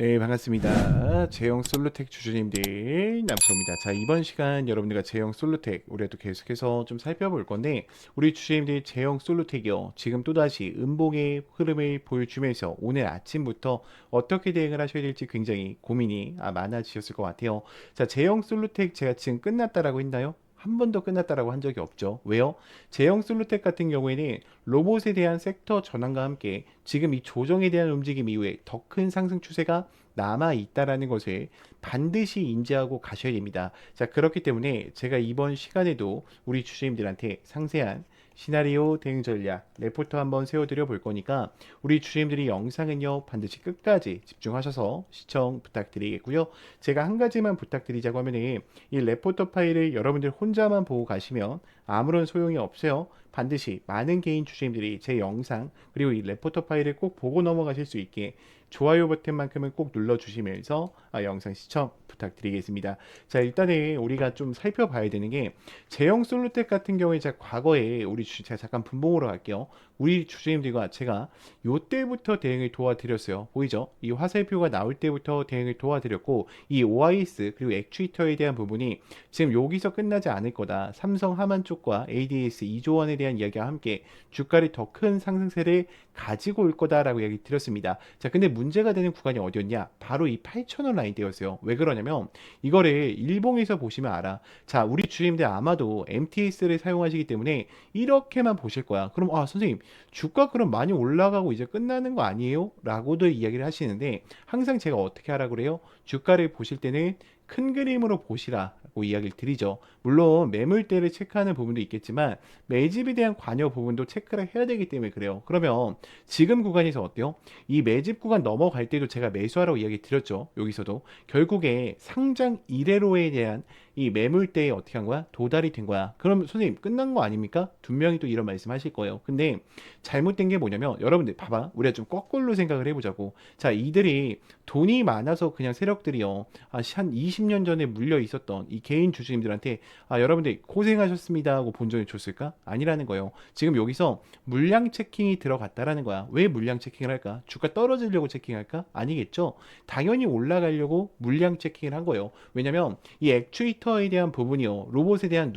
네, 반갑습니다. 제형 솔루텍 주주님들 남성입니다. 자, 이번 시간 여러분들과 제형 솔루텍 우리가 또 계속해서 좀 살펴볼 건데, 우리 주주님들 제형 솔루텍이요, 지금 또다시 음봉의 흐름을 보여주면서 오늘 아침부터 어떻게 대응을 하셔야 될지 굉장히 고민이 많아지셨을 것 같아요. 자, 제형 솔루텍 제가 지금 끝났다라고 했나요? 한 번도 끝났다라고 한 적이 없죠. 왜요? 제형 솔루텍 같은 경우에는 로봇에 대한 섹터 전환과 함께 지금 이 조정에 대한 움직임 이후에 더 큰 상승 추세가 남아 있다라는 것을 반드시 인지하고 가셔야 됩니다. 자, 그렇기 때문에 제가 이번 시간에도 우리 주주님들한테 상세한 시나리오 대응 전략 레포트 한번 세워드려 볼 거니까 우리 주주님들이 영상은요 반드시 끝까지 집중하셔서 시청 부탁드리겠고요. 제가 한 가지만 부탁드리자고 하면은 이 레포터 파일을 여러분들 혼자만 보고 가시면 아무런 소용이 없어요. 반드시 많은 개인 주주님들이 제 영상 그리고 이 레포터 파일을 꼭 보고 넘어가실 수 있게 좋아요 버튼만큼은 꼭 눌러주시면서 영상 시청 부탁드리겠습니다. 자, 일단은 우리가 좀 살펴봐야 되는 게 제형 솔루텍 같은 경우에 제가 과거에 제가 잠깐 분봉으로 갈게요. 우리 주주님들과 제가 요때부터 대응을 도와드렸어요. 보이죠? 이 화살표가 나올 때부터 대응을 도와드렸고 이 OIS 그리고 액추에이터에 대한 부분이 지금 여기서 끝나지 않을 거다. 삼성 하만 쪽과 ADS 2조 원에 대한 이야기와 함께 주가를 더 큰 상승세를 가지고 올 거다라고 이야기 드렸습니다. 자, 근데 문제가 되는 구간이 어디였냐? 바로 이 8,000원 라인대였어요. 왜 그러냐면 이거를 일봉에서 보시면 알아. 자, 우리 주임들 아마도 MTS를 사용하시기 때문에 이렇게만 보실 거야. 그럼 선생님 주가 그럼 많이 올라가고 이제 끝나는 거 아니에요? 라고도 이야기를 하시는데 항상 제가 어떻게 하라고 그래요? 주가를 보실 때는 큰 그림으로 보시라고 이야기를 드리죠. 물론 매물대를 체크하는 부분도 있겠지만 매집에 대한 관여 부분도 체크를 해야 되기 때문에 그래요. 그러면 지금 구간에서 어때요? 이 매집 구간 넘어갈 때도 제가 매수하라고 이야기 드렸죠. 여기서도 결국에 상장 이래로에 대한 이 매물대에 어떻게 한 거야? 도달이 된 거야. 그럼 선생님 끝난 거 아닙니까? 분명히 또 이런 말씀 하실 거예요. 근데 잘못된 게 뭐냐면 여러분들 봐봐. 우리가 좀 거꾸로 생각을 해보자고. 자, 이들이 돈이 많아서 그냥 세력들이요. 한 20년 전에 물려 있었던 이 개인 주주님들한테 여러분들 고생하셨습니다 하고 본전을 줬을까? 아니라는 거예요. 지금 여기서 물량 체킹이 들어갔다라는 거야. 왜 물량 체킹을 할까? 주가 떨어지려고 체킹할까? 아니겠죠. 당연히 올라가려고 물량 체킹을 한 거예요. 왜냐면 이 액추에이터에 대한 부분이요. 로봇에 대한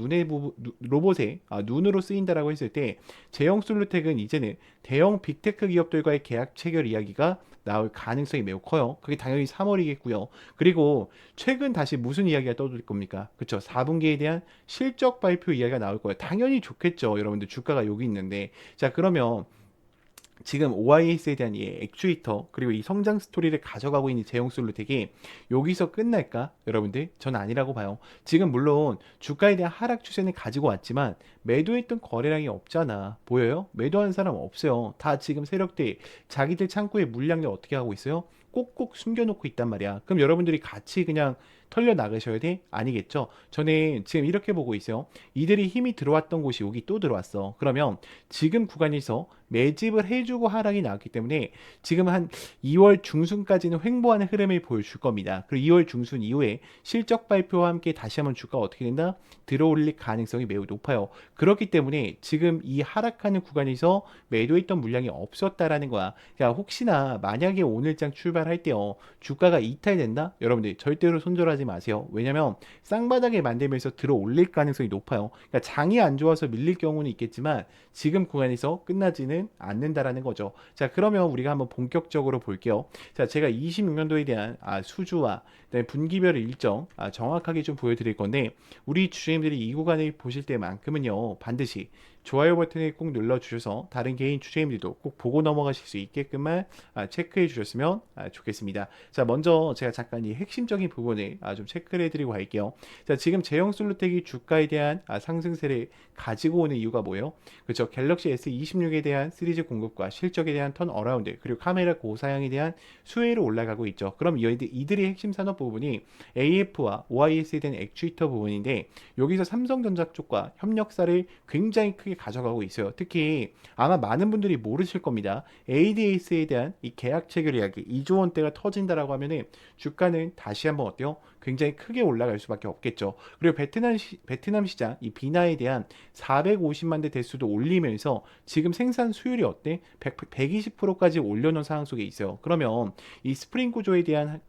로봇의 눈으로 쓰인다라고 했을 때 제형 솔루텍은 이제는 대형 빅테크 기업들과의 계약 체결 이야기가 나올 가능성이 매우 커요. 그게 당연히 3월이겠고요. 그리고 최근 다시 무슨 이야기가 떠돌 겁니까? 그쵸? 4분기에 대한 실적 발표 이야기가 나올 거예요. 당연히 좋겠죠. 여러분들 주가가 여기 있는데. 자, 그러면 지금 OIS에 대한 이 액추에이터 그리고 이 성장 스토리를 가져가고 있는 제형 솔루텍이 여기서 끝날까? 여러분들 전 아니라고 봐요. 지금 물론 주가에 대한 하락 추세는 가지고 왔지만 매도했던 거래량이 없잖아. 보여요? 매도한 사람 없어요. 다 지금 세력들 자기들 창고에 물량을 어떻게 하고 있어요? 꼭꼭 숨겨놓고 있단 말이야. 그럼 여러분들이 같이 그냥 털려 나가셔야 돼? 아니겠죠? 저는 지금 이렇게 보고 있어요. 이들이 힘이 들어왔던 곳이 여기 또 들어왔어. 그러면 지금 구간에서 매집을 해주고 하락이 나왔기 때문에 지금 한 2월 중순까지는 횡보하는 흐름을 보여줄 겁니다. 그리고 2월 중순 이후에 실적 발표와 함께 다시 한번 주가가 어떻게 된다? 들어올릴 가능성이 매우 높아요. 그렇기 때문에 지금 이 하락하는 구간에서 매도했던 물량이 없었다라는 거야. 그러니까 혹시나 만약에 오늘장 출발할 때요 주가가 이탈된다? 여러분들 절대로 손절하지 마세요. 왜냐면 쌍바닥에 만들면서 들어올릴 가능성이 높아요. 그러니까 장이 안 좋아서 밀릴 경우는 있겠지만 지금 구간에서 끝나지는 않는다라는 거죠. 자, 그러면 우리가 한번 본격적으로 볼게요. 자, 제가 26년도에 대한 수주와 분기별 일정 정확하게 좀 보여드릴 건데 우리 주주님들이 이 구간을 보실 때만큼은요 반드시 좋아요 버튼을 꼭 눌러주셔서 다른 개인 주주님들도 꼭 보고 넘어가실 수 있게끔만 체크해 주셨으면 좋겠습니다. 자, 먼저 제가 잠깐 이 핵심적인 부분을 좀 체크를 해드리고 갈게요. 자, 지금 제형 솔루텍이 주가에 대한 상승세를 가지고 오는 이유가 뭐예요? 그렇죠. 갤럭시 S26에 대한 시리즈 공급과 실적에 대한 턴 어라운드 그리고 카메라 고사양에 대한 수혜로 올라가고 있죠. 그럼 이들의 핵심 산업 부분이 AF와 OIS에 대한 액추에이터 부분인데 여기서 삼성전자 쪽과 협력사를 굉장히 크게 크게 가져가고 있어요. 특히 아마 많은 분들이 모르실 겁니다. ADS에 대한 이 계약 체결 이야기 2조 원대가 터진다라고 하면은 주가는 다시 한번 어때요? 굉장히 크게 올라갈 수밖에 없겠죠. 그리고 베트남 시장 이 비나에 대한 450만 대 대수도 올리면서 지금 생산 수율이 어때? 120%까지 올려놓은 상황 속에 있어요. 그러면 이 스프링 구조에 대한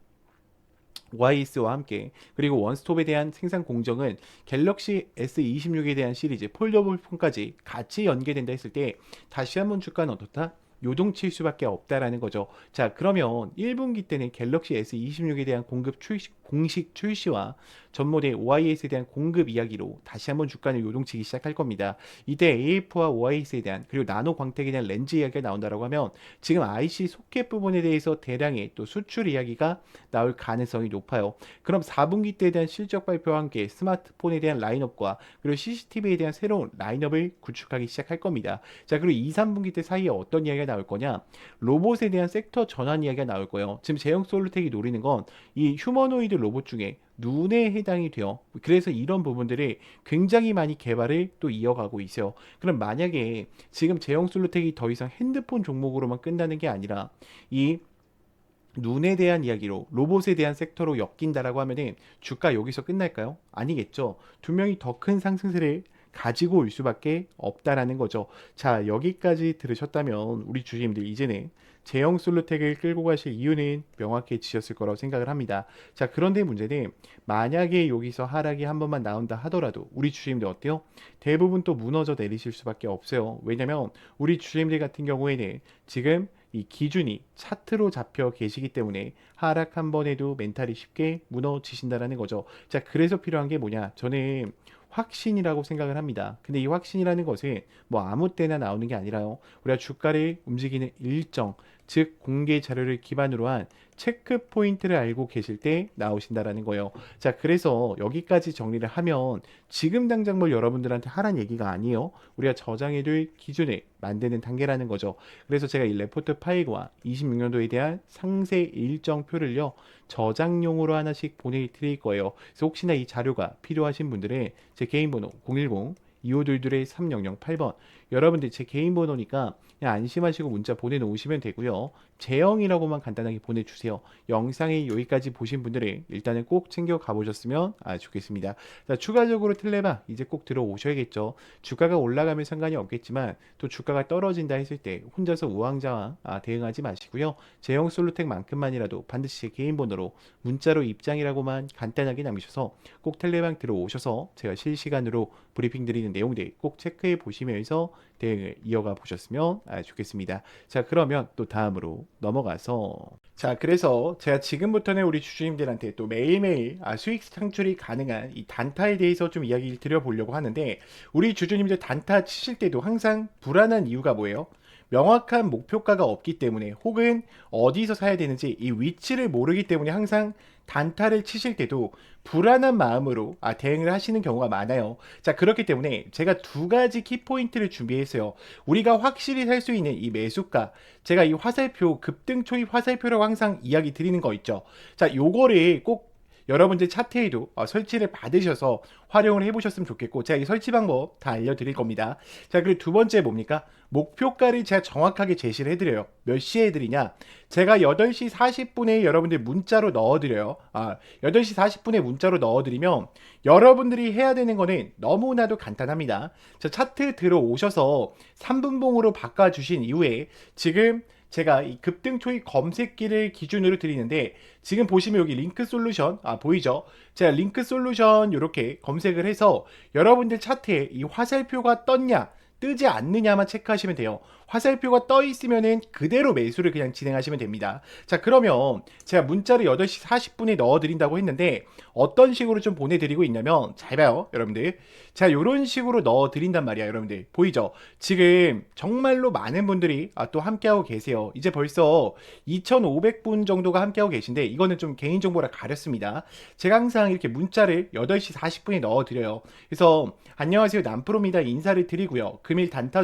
YS와 함께 그리고 원스톱에 대한 생산 공정은 갤럭시 S26에 대한 시리즈 폴더블 폰까지 같이 연계된다 했을 때 다시 한번 주가는 어떻다? 요동칠 수밖에 없다라는 거죠. 자, 그러면 1분기 때는 갤럭시 S26에 대한 공식 출시와 전 모델 OIS에 대한 공급 이야기로 다시 한번 주가는 요동치기 시작할 겁니다. 이때 AF와 OIS에 대한 그리고 나노 광택에 대한 렌즈 이야기가 나온다라고 하면 지금 IC 소켓 부분에 대해서 대량의 또 수출 이야기가 나올 가능성이 높아요. 그럼 4분기 때에 대한 실적 발표와 함께 스마트폰에 대한 라인업과 그리고 CCTV에 대한 새로운 라인업을 구축하기 시작할 겁니다. 자, 그리고 2, 3분기 때 사이에 어떤 이야기가 나올 거냐? 로봇에 대한 섹터 전환 이야기가 나올 거예요. 지금 제형솔루텍이 노리는 건 이 휴머노이드 로봇 중에 눈에 해당이 돼요. 그래서 이런 부분들이 굉장히 많이 개발을 또 이어가고 있어요. 그럼 만약에 지금 제형솔루텍이 더 이상 핸드폰 종목으로만 끝나는 게 아니라 이 눈에 대한 이야기로 로봇에 대한 섹터로 엮인다라고 하면은 주가 여기서 끝날까요? 아니겠죠. 두 명이 더 큰 상승세를 가지고 올 수밖에 없다라는 거죠. 자, 여기까지 들으셨다면 우리 주주님들 이제는 제형 솔루텍을 끌고 가실 이유는 명확해지셨을 거라고 생각을 합니다. 자, 그런데 문제는 만약에 여기서 하락이 한 번만 나온다 하더라도 우리 주주님들 어때요? 대부분 또 무너져 내리실 수밖에 없어요. 왜냐면 우리 주주님들 같은 경우에는 지금 이 기준이 차트로 잡혀 계시기 때문에 하락 한 번에도 멘탈이 쉽게 무너지신다라는 거죠. 자, 그래서 필요한 게 뭐냐? 저는 확신이라고 생각을 합니다. 근데 이 확신이라는 것은 뭐 아무 때나 나오는 게 아니라요. 우리가 주가를 움직이는 일정, 즉 공개 자료를 기반으로 한 체크 포인트를 알고 계실 때 나오신다라는 거예요. 자, 그래서 여기까지 정리를 하면 지금 당장 뭘 여러분들한테 하란 얘기가 아니에요. 우리가 저장해둘 기준을 만드는 단계라는 거죠. 그래서 제가 이 레포트 파일과 26년도에 대한 상세 일정표를요, 저장용으로 하나씩 보내드릴 거예요. 그래서 혹시나 이 자료가 필요하신 분들은 제 개인 번호 010-2522-3008번 여러분들 제 개인 번호니까 그냥 안심하시고 문자 보내놓으시면 되고요. 제형이라고만 간단하게 보내주세요. 영상이 여기까지 보신 분들은 일단은 꼭 챙겨 가보셨으면 좋겠습니다. 자, 추가적으로 틀레바 이제 꼭 들어오셔야겠죠. 주가가 올라가면 상관이 없겠지만 또 주가가 떨어진다 했을 때 혼자서 우왕좌왕 대응하지 마시고요. 제형 솔루텍만큼만이라도 반드시 제 개인 번호로 문자로 입장이라고만 간단하게 남기셔서 꼭 텔레방 들어오셔서 제가 실시간으로 브리핑 드리는 내용들 꼭 체크해 보시면서 대응을 이어가 보셨으면 좋겠습니다. 자, 그러면 또 다음으로 넘어가서 자, 그래서 제가 지금부터는 우리 주주님들한테 또 매일매일 수익 창출이 가능한 이 단타에 대해서 좀 이야기를 드려보려고 하는데 우리 주주님들 단타 치실 때도 항상 불안한 이유가 뭐예요? 명확한 목표가가 없기 때문에 혹은 어디서 사야 되는지 이 위치를 모르기 때문에 항상 단타를 치실 때도 불안한 마음으로 대응을 하시는 경우가 많아요. 자, 그렇기 때문에 제가 두 가지 키포인트를 준비했어요. 우리가 확실히 살 수 있는 이 매수가, 제가 이 화살표, 급등 초입 화살표라고 항상 이야기 드리는 거 있죠. 자, 요거를 꼭 여러분들 차트에도 설치를 받으셔서 활용을 해보셨으면 좋겠고 제가 이 설치 방법 다 알려드릴 겁니다. 자, 그리고 두 번째 뭡니까? 목표가를 제가 정확하게 제시를 해드려요. 몇 시에 해드리냐? 제가 8시 40분에 여러분들 문자로 넣어드려요. 8시 40분에 문자로 넣어드리면 여러분들이 해야 되는 거는 너무나도 간단합니다. 자, 차트 들어오셔서 3분봉으로 바꿔주신 이후에 지금 제가 이 급등 초입 검색기를 기준으로 드리는데 지금 보시면 여기 링크 솔루션 보이죠? 제가 링크 솔루션 이렇게 검색을 해서 여러분들 차트에 이 화살표가 떴냐 뜨지 않느냐만 체크하시면 돼요. 화살표가 떠 있으면은 그대로 매수를 그냥 진행하시면 됩니다. 자, 그러면 제가 문자를 8시 40분에 넣어드린다고 했는데 어떤 식으로 좀 보내드리고 있냐면 잘 봐요, 여러분들. 자, 이런 식으로 넣어드린단 말이야, 여러분들. 보이죠? 지금 정말로 많은 분들이 또 함께하고 계세요. 이제 벌써 2,500분 정도가 함께하고 계신데 이거는 좀 개인정보라 가렸습니다. 제가 항상 이렇게 문자를 8시 40분에 넣어드려요. 그래서 안녕하세요, 남프로입니다 인사를 드리고요. 금일 단타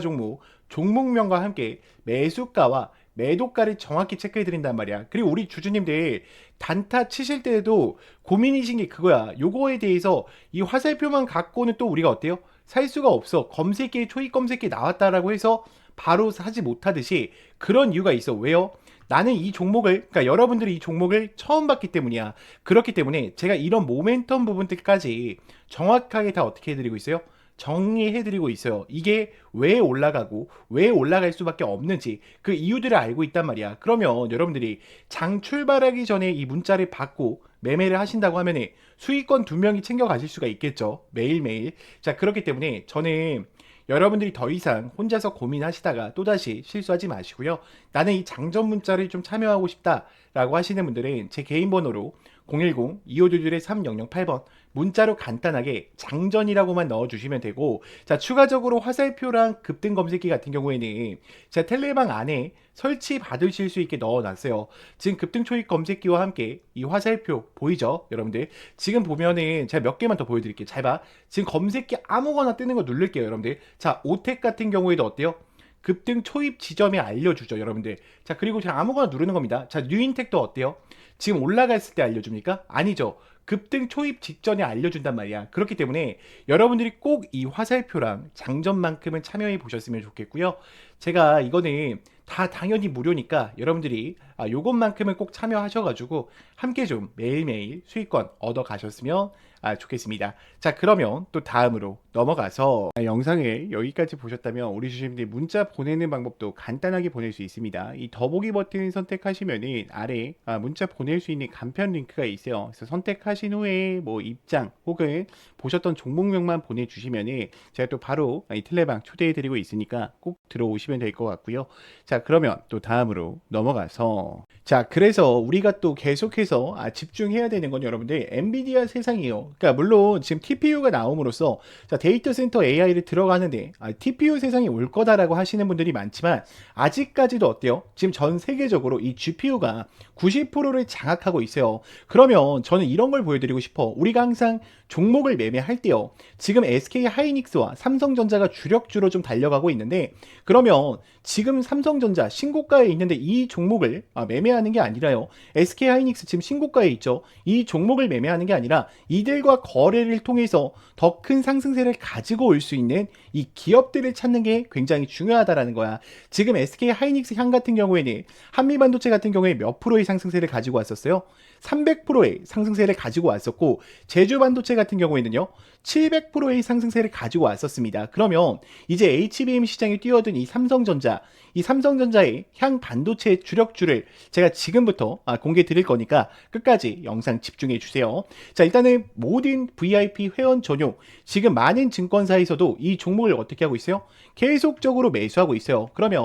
종목명과 함께 매수가와 매도가를 정확히 체크해 드린단 말이야. 그리고 우리 주주님들 단타 치실 때에도 고민이신 게 그거야. 요거에 대해서 이 화살표만 갖고는 또 우리가 어때요? 살 수가 없어. 검색기에 초입 검색기 나왔다라고 해서 바로 사지 못하듯이 그런 이유가 있어. 왜요? 나는 이 종목을, 그러니까 여러분들이 이 종목을 처음 봤기 때문이야. 그렇기 때문에 제가 이런 모멘텀 부분들까지 정확하게 다 어떻게 해드리고 있어요? 정리해드리고 있어요. 이게 왜 올라가고 왜 올라갈 수밖에 없는지 그 이유들을 알고 있단 말이야. 그러면 여러분들이 장 출발하기 전에 이 문자를 받고 매매를 하신다고 하면 수익권 2명이 챙겨가실 수가 있겠죠. 매일매일. 자, 그렇기 때문에 저는 여러분들이 더 이상 혼자서 고민하시다가 또다시 실수하지 마시고요. 나는 이 장전 문자를 좀 참여하고 싶다라고 하시는 분들은 제 개인 번호로 010-2522-3008번 문자로 간단하게 장전이라고만 넣어주시면 되고, 자, 추가적으로 화살표랑 급등 검색기 같은 경우에는 제가 텔레방 안에 설치 받으실 수 있게 넣어놨어요. 지금 급등 초입 검색기와 함께 이 화살표 보이죠? 여러분들 지금 보면은 제가 몇 개만 더 보여드릴게요. 잘 봐. 지금 검색기 아무거나 뜨는 거 누를게요, 여러분들. 자, 오텍 같은 경우에도 어때요? 급등 초입 지점에 알려주죠, 여러분들. 자, 그리고 제가 아무거나 누르는 겁니다. 자, 뉴인텍도 어때요? 지금 올라갔을 때 알려줍니까? 아니죠. 급등 초입 직전에 알려준단 말이야. 그렇기 때문에 여러분들이 꼭 이 화살표랑 장전만큼은 참여해 보셨으면 좋겠고요. 제가 이거는 다 당연히 무료니까 여러분들이 요것만큼은 꼭 참여하셔가지고 함께 좀 매일매일 수익권 얻어 가셨으면 좋겠습니다. 자, 그러면 또 다음으로 넘어가서 영상을 여기까지 보셨다면 우리 주주님들 문자 보내는 방법도 간단하게 보낼 수 있습니다. 이 더보기 버튼 선택하시면은 아래 문자 보낼 수 있는 간편 링크가 있어요. 그래서 선택하신 후에 뭐 입장 혹은 보셨던 종목명만 보내주시면은 제가 또 바로 이 텔레방 초대해드리고 있으니까 꼭 들어오시면 될 것 같고요. 자, 그러면 또 다음으로 넘어가서, 자, 그래서 우리가 또 계속해서 집중해야 되는 건 여러분들 엔비디아 세상이에요. 그러니까 물론 지금 TPU가 나옴으로써 자, 데이터 센터 AI를 들어가는데 TPU 세상이 올 거다라고 하시는 분들이 많지만 아직까지도 어때요? 지금 전 세계적으로 이 GPU가 90%를 장악하고 있어요. 그러면 저는 이런 걸 보여드리고 싶어. 우리가 항상 종목을 매매할 때요, 지금 SK 하이닉스와 삼성전자가 주력주로 좀 달려가고 있는데, 그러면 지금 삼성전자 신고가에 있는데 이 종목을 매매하는 게 아니라요, SK 하이닉스 지금 신고가에 있죠. 이 종목을 매매하는 게 아니라 이들과 거래를 통해서 더 큰 상승세를 가지고 올 수 있는 이 기업들을 찾는 게 굉장히 중요하다라는 거야. 지금 SK 하이닉스 향 같은 경우에는 한미반도체 같은 경우에 몇 프로의 상승세를 가지고 왔었어요? 300%의 상승세를 가지고 왔었고, 제주반도체 같은 경우에는요 700%의 상승세를 가지고 왔었습니다. 그러면 이제 HBM 시장에 뛰어든 이 삼성전자의 향 반도체 주력주를 제가 지금부터 공개 드릴 거니까 끝까지 영상 집중해 주세요. 자, 일단은 모든 VIP 회원 전용, 지금 많은 증권사에서도 이 종목을 어떻게 하고 있어요? 계속적으로 매수하고 있어요. 그러면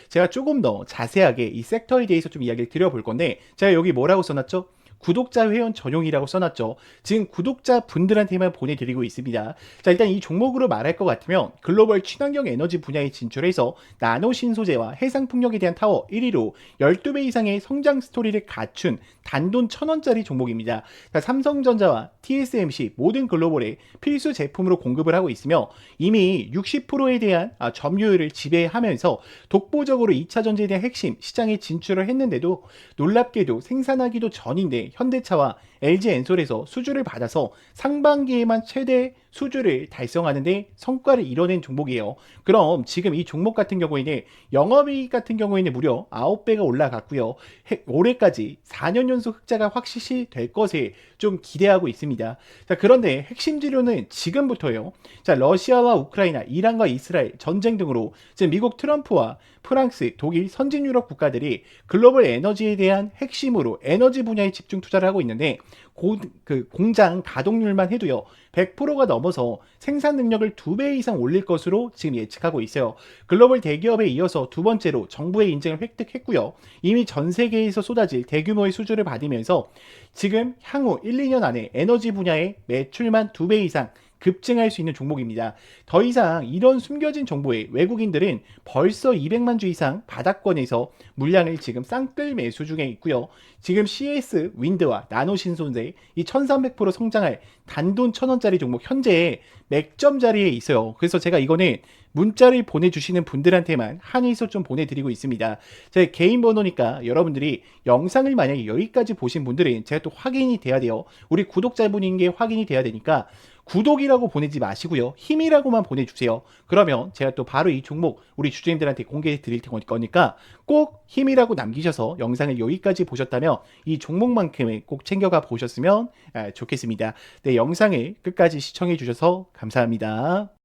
제가 조금 더 자세하게 이 섹터에 대해서 좀 이야기를 드려볼 건데, 제가 여기 뭐라고 써놨죠? 구독자 회원 전용이라고 써놨죠. 지금 구독자 분들한테만 보내드리고 있습니다. 자, 일단 이 종목으로 말할 것 같으면 글로벌 친환경 에너지 분야에 진출해서 나노 신소재와 해상 풍력에 대한 타워 1위로 12배 이상의 성장 스토리를 갖춘 단돈 1,000원짜리 종목입니다. 자, 삼성전자와 TSMC 모든 글로벌에 필수 제품으로 공급을 하고 있으며 이미 60%에 대한 점유율을 지배하면서 독보적으로 2차 전지에 대한 핵심 시장에 진출을 했는데도 놀랍게도 생산하기도 전인데 현대차와 LG엔솔에서 수주를 받아서 상반기에만 최대 수주를 달성하는데 성과를 이뤄낸 종목이에요. 그럼 지금 이 종목 같은 경우에는 영업이익 같은 경우에는 무려 9배가 올라갔고요. 올해까지 4년 연속 흑자가 확실시 될 것을 좀 기대하고 있습니다. 자, 그런데 핵심 지료는 지금부터예요. 자, 러시아와 우크라이나, 이란과 이스라엘 전쟁 등으로 지금 미국 트럼프와 프랑스, 독일, 선진 유럽 국가들이 글로벌 에너지에 대한 핵심으로 에너지 분야에 집중 투자를 하고 있는데, 공장 가동률만 해도요 100%가 넘어서 생산 능력을 2배 이상 올릴 것으로 지금 예측하고 있어요. 글로벌 대기업에 이어서 두 번째로 정부의 인증을 획득했고요. 이미 전 세계에서 쏟아질 대규모의 수주를 받으면서 지금 향후 1, 2년 안에 에너지 분야의 매출만 2배 이상 급증할 수 있는 종목입니다. 더 이상 이런 숨겨진 정보에 외국인들은 벌써 200만 주 이상 바닥권에서 물량을 지금 쌍끌 매수 중에 있고요. 지금 CS 윈드와 나노 신소재 이 1300% 성장할 단돈 1,000원짜리 종목 현재 맥점 자리에 있어요. 그래서 제가 이거는 문자를 보내주시는 분들한테만 한해서 좀 보내드리고 있습니다. 제 개인 번호니까 여러분들이 영상을 만약에 여기까지 보신 분들은 제가 또 확인이 돼야 돼요. 우리 구독자분인 게 확인이 돼야 되니까 구독이라고 보내지 마시고요. 힘이라고만 보내주세요. 그러면 제가 또 바로 이 종목 우리 주주님들한테 공개해 드릴 거니까 꼭 힘이라고 남기셔서 영상을 여기까지 보셨다면 이 종목만큼은 꼭 챙겨가 보셨으면 좋겠습니다. 네, 영상을 끝까지 시청해 주셔서 감사합니다.